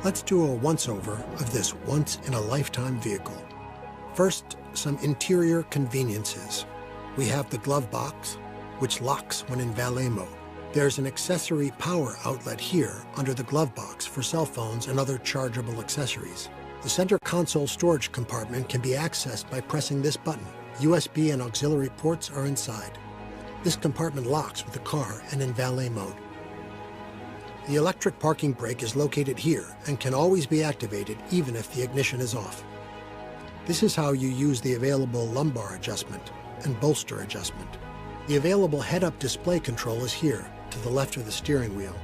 Let's do a once-over of this once-in-a-lifetime vehicle. First, some interior conveniences. We have the glove box, which locks when in valet mode. There's an accessory power outlet here under the glove box for cell phones and other chargeable accessories. The center console storage compartment can be accessed by pressing this button. USB and auxiliary ports are inside. This compartment locks with the car and in valet mode. The electric parking brake is located here and can always be activated even if the ignition is off. This is how you use the available lumbar adjustment and bolster adjustment. The available head-up display control is here, to the left of the steering wheel.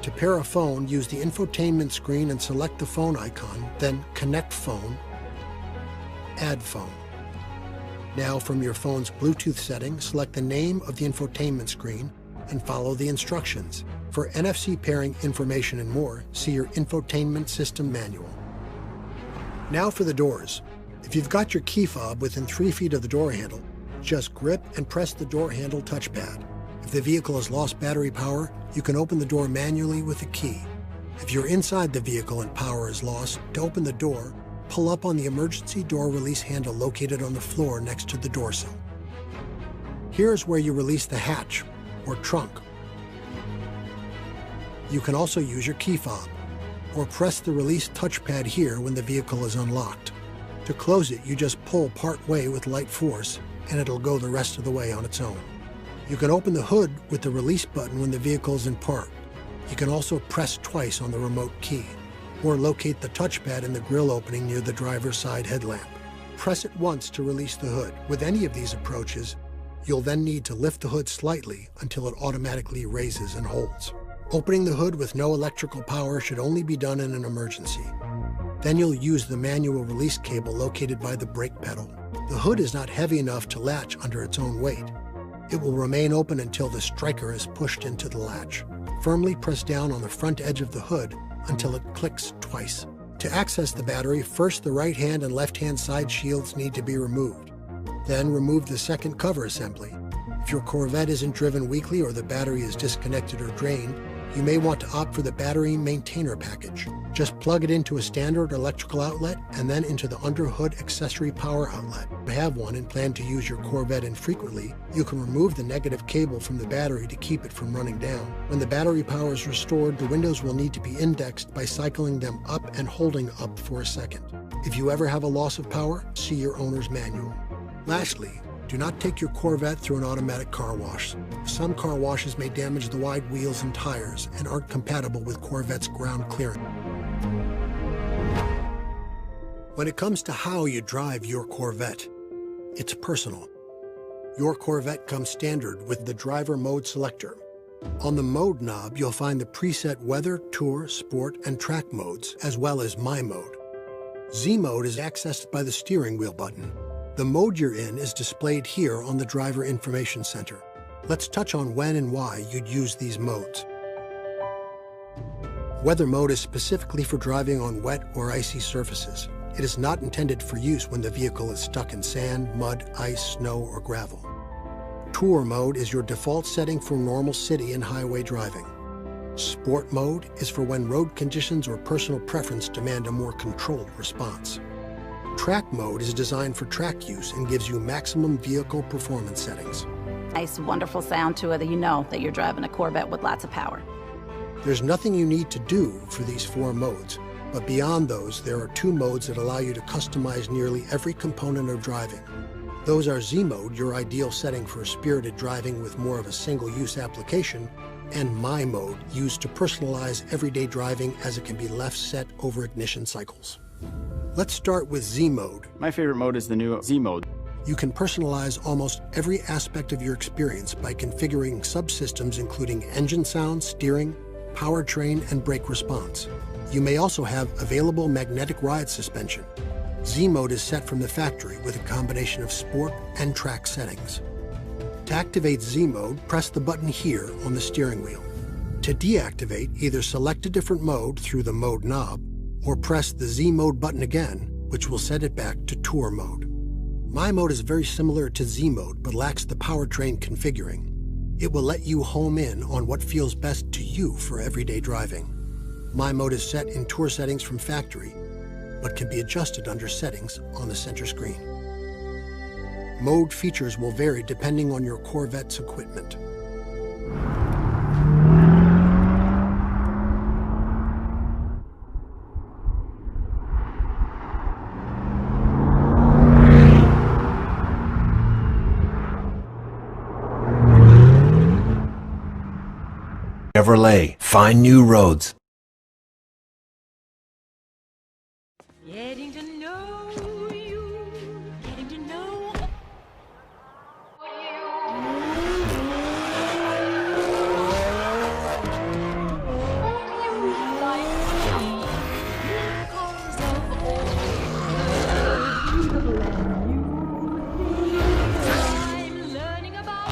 To pair a phone, use the infotainment screen and select the phone icon, then Connect Phone, Add Phone. Now from your phone's Bluetooth setting, select the name of the infotainment screen and follow the instructions. For NFC pairing information and more, see your infotainment system manual. Now for the doors. If you've got your key fob within 3 feet of the door handle, just grip and press the door handle touchpad. If the vehicle has lost battery power, you can open the door manually with a key. If you're inside the vehicle and power is lost, to open the door, pull up on the emergency door release handle located on the floor next to the door sill. Here's where you release the hatch, or trunk. You can also use your key fob, or press the release touchpad here when the vehicle is unlocked. To close it, you just pull part way with light force, and it'll go the rest of the way on its own. You can open the hood with the release button when the vehicle is in park. You can also press twice on the remote key, or locate the touchpad in the grille opening near the driver's side headlamp. Press it once to release the hood. With any of these approaches, you'll then need to lift the hood slightly until it automatically raises and holds. Opening the hood with no electrical power should only be done in an emergency. Then you'll use the manual release cable located by the brake pedal. The hood is not heavy enough to latch under its own weight. It will remain open until the striker is pushed into the latch. Firmly press down on the front edge of the hood until it clicks twice. To access the battery, first the right hand and left hand side shields need to be removed. Then remove the second cover assembly. If your Corvette isn't driven weekly or the battery is disconnected or drained, you may want to opt for the battery maintainer package. Just plug it into a standard electrical outlet and then into the under-hood accessory power outlet. If you have one and plan to use your Corvette infrequently, you can remove the negative cable from the battery to keep it from running down. When the battery power is restored, the windows will need to be indexed by cycling them up and holding up for a second. If you ever have a loss of power, see your owner's manual. Lastly, do not take your Corvette through an automatic car wash. Some car washes may damage the wide wheels and tires and aren't compatible with Corvette's ground clearance. When it comes to how you drive your Corvette, it's personal. Your Corvette comes standard with the driver mode selector. On the mode knob, you'll find the preset weather, tour, sport, and track modes, as well as My Mode. Z Mode is accessed by the steering wheel button. The mode you're in is displayed here on the Driver Information Center. Let's touch on when and why you'd use these modes. Weather mode is specifically for driving on wet or icy surfaces. It is not intended for use when the vehicle is stuck in sand, mud, ice, snow, or gravel. Tour mode is your default setting for normal city and highway driving. Sport mode is for when road conditions or personal preference demand a more controlled response. Track mode is designed for track use and gives you maximum vehicle performance settings. Nice, wonderful sound to it that you know that you're driving a Corvette with lots of power. There's nothing you need to do for these 4 modes, but beyond those, there are 2 modes that allow you to customize nearly every component of driving. Those are Z Mode, your ideal setting for spirited driving with more of a single-use application, and My Mode, used to personalize everyday driving as it can be left set over ignition cycles. Let's start with Z Mode. My favorite mode is the new Z Mode. You can personalize almost every aspect of your experience by configuring subsystems including engine sound, steering, powertrain, and brake response. You may also have available magnetic ride suspension. Z Mode is set from the factory with a combination of sport and track settings. To activate Z Mode, press the button here on the steering wheel. To deactivate, either select a different mode through the mode knob, or press the Z Mode button again, which will set it back to Tour mode. My Mode is very similar to Z Mode, but lacks the powertrain configuring. It will let you home in on what feels best to you for everyday driving. My Mode is set in tour settings from factory, but can be adjusted under settings on the center screen. Mode features will vary depending on your Corvette's equipment. Chevrolet, find new roads. Getting to know you, getting to know I'm learning about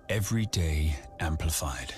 Every day amplified.